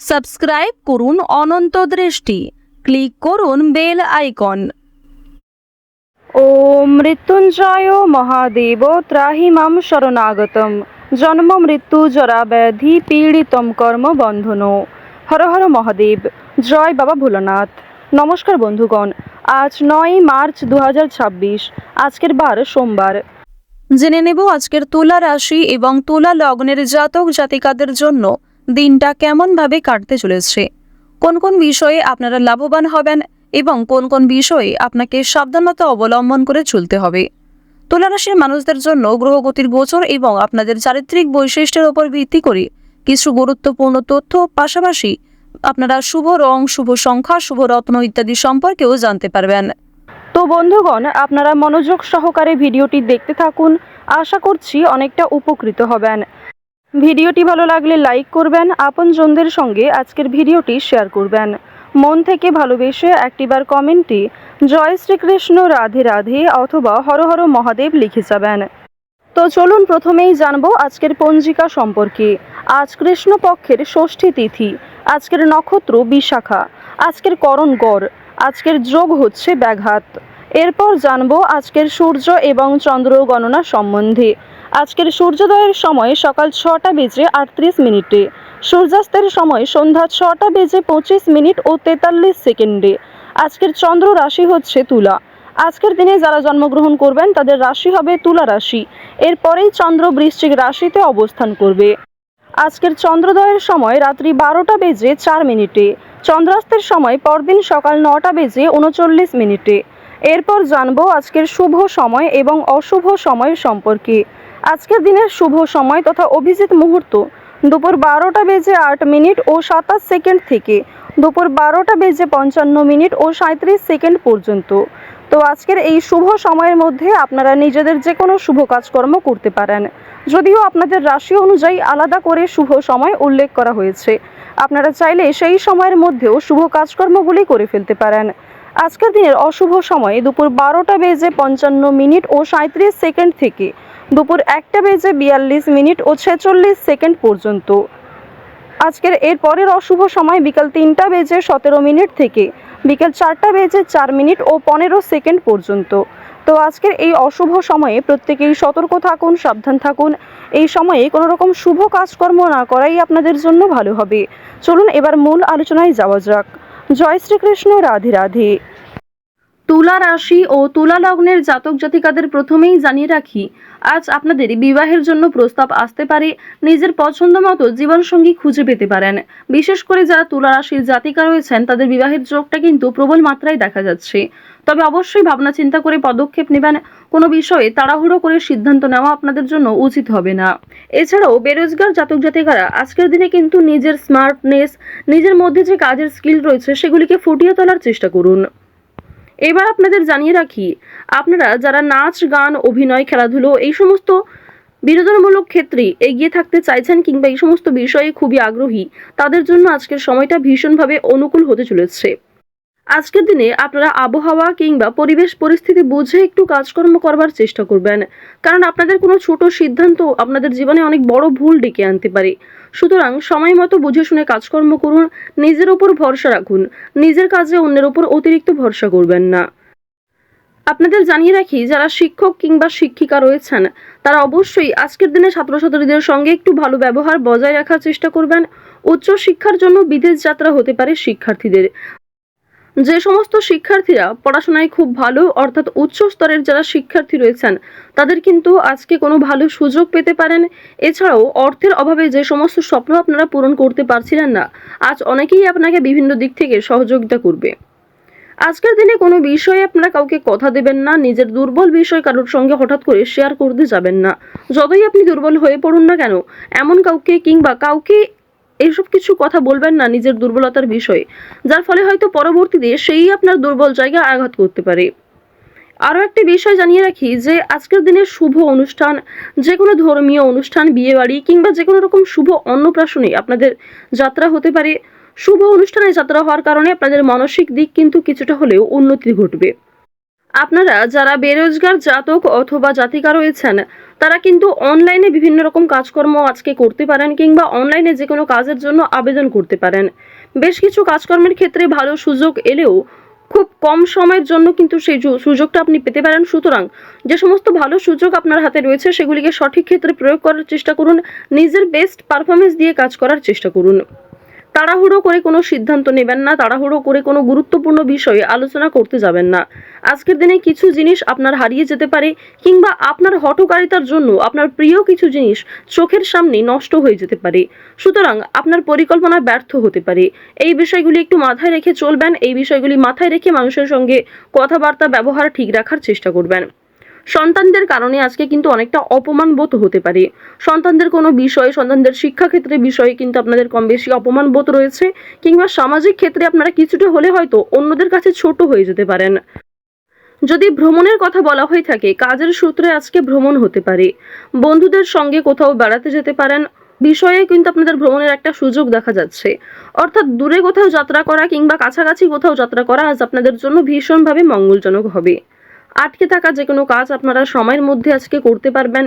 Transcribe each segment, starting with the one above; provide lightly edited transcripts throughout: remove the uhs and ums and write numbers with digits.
Subscribe করুন অনন্ত দৃষ্টি, click করুন বেল আইকন। ওম মৃত্যুঞ্জয় মহাদেব ত্রাহি মাম শরণাগতম জন্ম মৃত্যু জরা ব্যাধি পীড়িতম কর্ম বন্ধন। হর হর মহাদেব, জয় বাবা ভোলানাথ। নমস্কার বন্ধুগণ, আজ 9 মার্চ 2026, আজকের বার সোমবার। জেনে নেব আজকের তুলা রাশি এবং তুলা লগ্নের জাতক জাতিকাদের জন্য দিনটা কেমনভাবে কাটতে চলেছে, কোন কোন বিষয়ে আপনারা লাভবান হবেন এবং কোন কোন বিষয়ে আপনাকে সাবধানতা অবলম্বন করে চলতে হবে। তুলা রাশির মানুষদের জন্য গ্রহগতির গোচর এবং আপনাদের চারিত্রিক বৈশিষ্ট্যের উপর ভিত্তি করে কিছু গুরুত্বপূর্ণ তথ্য, পাশাপাশি আপনারা শুভ রং, শুভ সংখ্যা, শুভ রত্ন ইত্যাদি সম্পর্কেও জানতে পারবেন। তো বন্ধুগণ, আপনারা মনোযোগ সহকারে ভিডিওটি দেখতে থাকুন, আশা করছি অনেকটা উপকৃত হবেন। ভিডিওটি ভালো লাগলে লাইক করবেন, আপনজনদের সঙ্গে আজকের ভিডিওটি শেয়ার করবেন। মন থেকে ভালোবেসে একটিবার কমেন্টে জয় শ্রীকৃষ্ণ, রাধে রাধে অথবা হর হর মহাদেব লিখে যাবেন। তো চলুন প্রথমেই জানবো আজকের পঞ্জিকা সম্পর্কে। আজ কৃষ্ণপক্ষের ষষ্ঠী তিথি, আজকের নক্ষত্র বিশাখা, আজকের করণ গড়, আজকের যোগ হচ্ছে ব্যাঘাত। এরপর জানবো আজকের সূর্য এবং চন্দ্র গণনা সম্বন্ধে। আজকের সূর্যোদয়ের সময় সকাল 6টা বেজে 38 মিনিটে, সূর্যাস্তের সময় সন্ধ্যা 6টা বেজে 25 মিনিট ও 43 সেকেন্ডে। আজকের চন্দ্র রাশি হচ্ছে তুলা। আজকের দিনে যারা জন্মগ্রহণ করবেন তাদের রাশি হবে তুলা রাশি। এরপরেই চন্দ্র বৃশ্চিক রাশিতে অবস্থান করবে। আজকের চন্দ্রোদয়ের সময় রাত্রি 12টা বেজে 4 মিনিটে, চন্দ্রাস্তের সময় পরদিন সকাল 9টা বেজে 39 মিনিটে। এরপর জানবো আজকের শুভ সময় এবং অশুভ সময় সম্পর্কে। আজকের দিনের শুভ সময় তথা অভিজিৎ মুহূর্ত দুপুর 12টা বেজে 8 মিনিট ও 27 সেকেন্ড থেকে দুপুর 12টা বেজে 55 মিনিট ও 37 সেকেন্ড পর্যন্ত। তো আজকের এই শুভ সময়ের মধ্যে আপনারা নিজেদের যে কোনো শুভ কাজকর্ম করতে পারেন, যদিও আপনাদের রাশি অনুযায়ী আলাদা করে শুভ সময় উল্লেখ করা হয়েছে। আপনারা চাইলে সেই সময়ের মধ্যেও শুভ কাজকর্মগুলি করে ফেলতে পারেন। আজকের দিনের অশুভ সময় দুপুর 12টা বেজে 55 মিনিট ও 37 সেকেন্ড থেকে দুপুর 1টা বেজে 42 মিনিট ও 46 সেকেন্ড পর্যন্ত। আজকের এর পরের অশুভ সময় বিকাল 3টা বেজে 17 মিনিট থেকে বিকেল 4টা বেজে 4 মিনিট ও 15 সেকেন্ড পর্যন্ত। তো আজকের এই অশুভ সময়ে প্রত্যেকেই সতর্ক থাকুন, সাবধান থাকুন। এই সময়ে কোনো রকম শুভ কাজকর্ম না করাই আপনাদের জন্য ভালো হবে। চলুন এবার মূল আলোচনায় যাওয়া যাক। জয় শ্রীকৃষ্ণ, রাধে রাধে। তুলা রাশি ও তুলা লগ্নের জাতক জাতিকাদের প্রথমেই জানিয়ে রাখি, আজ আপনাদের বিবাহের জন্য প্রস্তাব আসতে পারে। নিজের পছন্দ মতো জীবনসঙ্গী খুঁজে পেতে পারেন। বিশেষ করে যারা তুলা রাশির জাতিকা রয়েছেন তাদের বিবাহের যোগটা কিন্তু প্রবল মাত্রায় দেখা যাচ্ছে। তবে অবশ্যই ভাবনা চিন্তা করে পদক্ষেপ নেবেন। কোনো বিষয়ে তাড়াহুড়ো করে সিদ্ধান্ত নেওয়া আপনাদের জন্য উচিত হবে না। এছাড়াও বেরোজগার জাতক জাতিকারা আজকের দিনে কিন্তু নিজের স্মার্টনেস, নিজের মধ্যে যে কাজের স্কিল রয়েছে সেগুলিকে ফুটিয়ে তোলার চেষ্টা করুন। এবার আপনাদের জানিয়ে রাখি, আপনারা যারা নাচ, গান, অভিনয়, খেলাধুলো এই সমস্ত বিনোদনমূলক ক্ষেত্রে এগিয়ে থাকতে চাইছেন কিংবা এই সমস্ত বিষয়ে খুবই আগ্রহী, তাদের জন্য আজকের সময়টা ভীষণভাবে অনুকূল হতে চলেছে। আজকের দিনে আপনারা আবহাওয়া কিংবা পরিবেশ পরিস্থিতি বুঝে একটু কাজকর্ম করবার চেষ্টা করবেন, কারণ আপনাদের কোনো ছোট সিদ্ধান্ত আপনাদের জীবনে অনেক বড় ভুল ডেকে আনতে পারে। সুতরাং সময় মতো বুঝে শুনে কাজকর্ম করুন, নিজের উপর ভরসা রাখুন, নিজের কাজে অন্যের উপর অতিরিক্ত ভরসা করবেন না। আপনাদের জানিয়ে রাখি, যারা শিক্ষক কিংবা শিক্ষিকা রয়েছেন তারা অবশ্যই আজকের দিনে ছাত্রছাত্রীদের সঙ্গে একটু ভালো ব্যবহার বজায় রাখার চেষ্টা করবেন। উচ্চ শিক্ষার জন্য বিদেশ যাত্রা হতে পারে শিক্ষার্থীদের। যে সমস্ত শিক্ষার্থীরা পড়াশোনায় খুব ভালো, অর্থাৎ উচ্চ স্তরের যারা শিক্ষার্থী রয়েছেন তাদের কিন্তু আজকে কোনো ভালো সুযোগ পেতে পারেন। এছাড়াও অর্থের অভাবে যে সমস্ত স্বপ্ন আপনারা পূরণ করতে পারছিলেন না, আজ অনেকেই আপনাকে বিভিন্ন দিক থেকে সহযোগিতা করবে। আজকের দিনে কোনো বিষয়ে আপনারা কাউকে কথা দেবেন না, নিজের দুর্বল বিষয় কারোর সঙ্গে হঠাৎ করে শেয়ার করতে যাবেন না। যতই আপনি দুর্বল হয়ে পড়ুন না কেন, এমন কাউকে কিংবা কাউকে এইসব কিছু কথা বলবেন না নিজের দুর্বলতার বিষয়ে, যার ফলে হয়তো পরবর্তীতে সেই আপনার দুর্বল জায়গায় আঘাত করতে পারে। আরও একটি বিষয় জানিয়ে রাখি যে আজকের দিনের শুভ অনুষ্ঠান, যে কোনো ধর্মীয় অনুষ্ঠান, বিয়ে বাড়ি কিংবা যে কোনো রকম শুভ অন্নপ্রাশনে আপনাদের যাত্রা হতে পারে। শুভ অনুষ্ঠানে যাত্রা হওয়ার কারণে আপনাদের মানসিক দিক কিন্তু কিছুটা হলেও উন্নতি ঘটবে। আপনারা যারা বেরোজগার জাতক অথবা জাতিকা রয়েছেন, তারা কিন্তু অনলাইনে বিভিন্ন রকম কাজকর্ম আজকে করতে পারেন, কিংবা অনলাইনে যে কোনো কাজের জন্য আবেদন করতে পারেন। বেশ কিছু কাজকর্মের ক্ষেত্রে ভালো সুযোগ এলেও খুব কম সময়ের জন্য কিন্তু সেই সুযোগটা আপনি পেতে পারেন। সুতরাং যে সমস্ত ভালো সুযোগ আপনার হাতে রয়েছে সেগুলিকে সঠিক ক্ষেত্রে প্রয়োগ করার চেষ্টা করুন, নিজের বেস্ট পারফরমেন্স দিয়ে কাজ করার চেষ্টা করুন। তাড়াহুড়ো করে কোনো সিদ্ধান্ত নেবেন না, তাড়াহুড়ো করে কোনো গুরুত্বপূর্ণ বিষয়ে আলোচনা করতে যাবেন না। আজকের দিনে কিছু জিনিস আপনার হারিয়ে যেতে পারে, কিংবা আপনার হঠকারিতার জন্য আপনার প্রিয় কিছু জিনিস চোখের সামনে নষ্ট হয়ে যেতে পারে। সুতরাং আপনার পরিকল্পনা ব্যর্থ হতে পারে। এই বিষয়গুলি একটু মাথায় রেখে চলবেন, এই বিষয়গুলি মাথায় রেখে মানুষের সঙ্গে কথাবার্তা ব্যবহার ঠিক রাখার চেষ্টা করবেন। সন্তানদের কারণে আজকে কিন্তু অনেকটা অপমান বোধ হতে পারে। সন্তানদের কোনো বিষয়ে, সন্তানদের শিক্ষাক্ষেত্রে বিষয়ে কিন্তু আপনাদের কম বেশি অপমান বোধ রয়েছে, কিংবা সামাজিক ক্ষেত্রে আপনারা কিছুটা হলে হয়তো অন্যদের কাছে ছোট হয়ে যেতে পারেন। যদি ভ্রমণের কথা বলা হয়ে থাকে, কাজের সূত্রে আজকে ভ্রমণ হতে পারে। বন্ধুদের সঙ্গে কোথাও বেড়াতে যেতে পারেন, বিষয়ে কিন্তু আপনাদের ভ্রমণের একটা সুযোগ দেখা যাচ্ছে। অর্থাৎ দূরে কোথাও যাত্রা করা কিংবা কাছাকাছি কোথাও যাত্রা করা আজ আপনাদের জন্য ভীষণভাবে মঙ্গলজনক হবে। আটকে থাকা যে কোনো কাজ আপনারা সময়ের মধ্যে আজকে করতে পারবেন।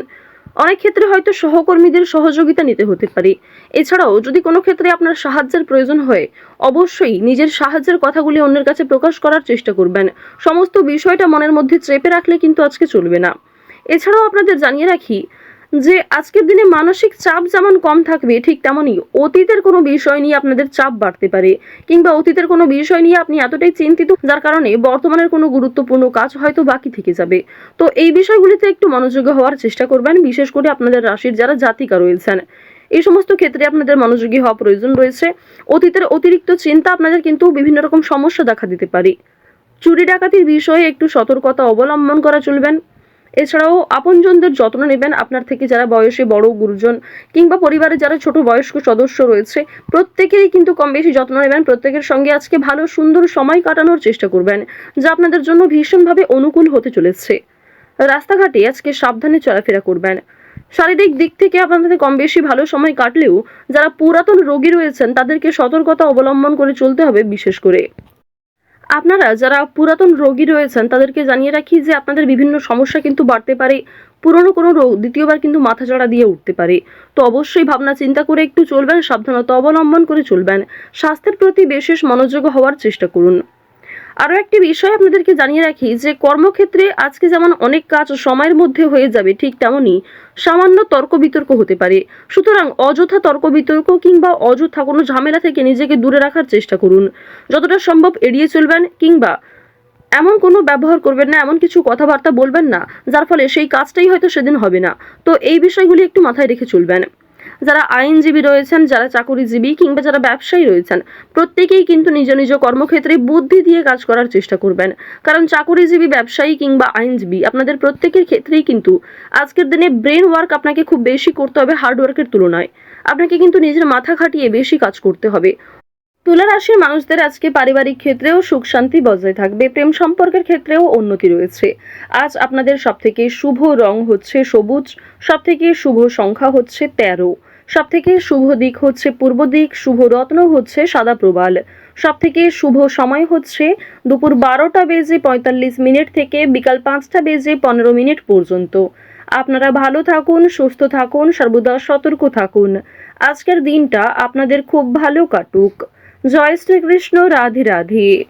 অনেক ক্ষেত্রে হয়তো সহকর্মীদের সহযোগিতা নিতে হতে পারে। এছাড়াও যদি কোনো ক্ষেত্রে আপনার সাহায্যের প্রয়োজন হয়, অবশ্যই নিজের সাহায্যের কথাগুলি অন্যের কাছে প্রকাশ করার চেষ্টা করবেন। সমস্ত বিষয়টা মনের মধ্যে চেপে রাখলে কিন্তু আজকে চলবে না। এছাড়াও আপনাদের জানিয়ে রাখি যে আজকের দিনে মানসিক চাপ যেমন কম থাকবে, ঠিক তেমনই অতীতের কোনো বিষয় নিয়ে আপনাদের চাপ বাড়তে পারে, কিংবা অতীতের কোনো বিষয় নিয়ে আপনি এতটাই চিন্তিত যার কারণে বর্তমানের কোনো গুরুত্বপূর্ণ কাজ হয়তো বাকি থেকে যাবে। তো এই বিষয়গুলিতে একটু মনোযোগী হওয়ার চেষ্টা করবেন, বিশেষ করে আপনাদের রাশির যারা জাতিকা রয়েছেন। এই সমস্ত ক্ষেত্রে আপনাদের মনোযোগী হওয়া প্রয়োজন রয়েছে। অতীতের অতিরিক্ত চিন্তা আপনাদের কিন্তু বিভিন্ন রকম সমস্যা দেখা দিতে পারে। চুরি ডাকাতির বিষয়ে একটু সতর্কতা অবলম্বন করা চলবেন। এছাড়াও আপনজনদের যত্ন নেবেন। আপনার থেকে যারা বয়সে বড় গুরুজন, কিংবা পরিবারে যারা ছোট বয়স্ক সদস্য রয়েছে, প্রত্যেকেরই কিন্তু কম বেশি যত্ন নেবেন। প্রত্যেকের সঙ্গে আজকে ভালো সুন্দর সময় কাটানোর চেষ্টা করবেন, যা আপনাদের জন্য ভীষণভাবে অনুকূল হতে চলেছে। রাস্তাঘাটে আজকে সাবধানে চলাফেরা করবেন। শারীরিক দিক থেকে আপনাদের কম বেশি ভালো সময় কাটলেও যারা পুরাতন রোগী রয়েছেন তাদেরকে সতর্কতা অবলম্বন করে চলতে হবে। বিশেষ করে আপনারা যারা পুরাতন রোগী রয়েছেন তাদেরকে জানিয়ে রাখি যে আপনাদের বিভিন্ন সমস্যা কিন্তু বাড়তে পারে। পুরনো কোনো রোগ দ্বিতীয়বার কিন্তু মাথাচাড়া দিয়ে উঠতে পারে। তো অবশ্যই ভাবনা চিন্তা করে একটু চলবেন, সাবধানতা অবলম্বন করে চলবেন। স্বাস্থ্যের প্রতি বিশেষ মনোযোগ হওয়ার চেষ্টা করুন। আরও একটি বিষয় আপনাদেরকে জানিয়ে রাখি যে কর্মক্ষেত্রে আজকে যেমন অনেক কাজ সময়ের মধ্যে হয়ে যাবে, ঠিক তেমনই সামান্য তর্ক বিতর্ক হতে পারে। সুতরাং অযথা তর্ক বিতর্ক কিংবা অযথা কোনো ঝামেলা থেকে নিজেকে দূরে রাখার চেষ্টা করুন। যতটা সম্ভব এড়িয়ে চলবেন, কিংবা এমন কোনো ব্যবহার করবেন না, এমন কিছু কথাবার্তা বলবেন না যার ফলে সেই কাজটাই হয়তো সেদিন হবে না। তো এই বিষয়গুলি একটু মাথায় রেখে চলবেন। যারা আইনজীবী রয়েছেন, যারা চাকরিজীবী, কিংবা যারা ব্যবসায়ী রয়েছেন, প্রত্যেকেই কিন্তু নিজ নিজ কর্মক্ষেত্রে বুদ্ধি দিয়ে কাজ করার চেষ্টা করবেন। কারণ চাকরিজীবী, ব্যবসায়ী কিংবা আইনজীবী আপনাদের প্রত্যেকের ক্ষেত্রেই কিন্তু আজকের দিনে ব্রেন ওয়ার্ক আপনাকে খুব বেশি করতে হবে হার্ড ওয়ার্কের তুলনায়। আপনাকে কিন্তু নিজের মাথা খাটিয়ে বেশি কাজ করতে হবে। তুলা রাশির মানুষদের আজকে পারিবারিক ক্ষেত্রেও সুখ শান্তি বজায় থাকবে। প্রেম সম্পর্কের ক্ষেত্রেও উন্নতি রয়েছে। আজ আপনাদের সবথেকে শুভ রং হচ্ছে সবুজ, সবথেকে শুভ সংখ্যা হচ্ছে 13, সবথেকে শুভ দিক হচ্ছে পূর্ব দিক, শুভ রত্ন হচ্ছে সাদা প্রবাল, সবথেকে শুভ সময় হচ্ছে দুপুর 12:45 থেকে বিকাল 5:15 পর্যন্ত। আপনারা ভালো থাকুন, সুস্থ থাকুন, সর্বদা সতর্ক থাকুন। আজকের দিনটা আপনাদের খুব ভালো কাটুক। জয় শ্রীকৃষ্ণ। রাধে রাধে।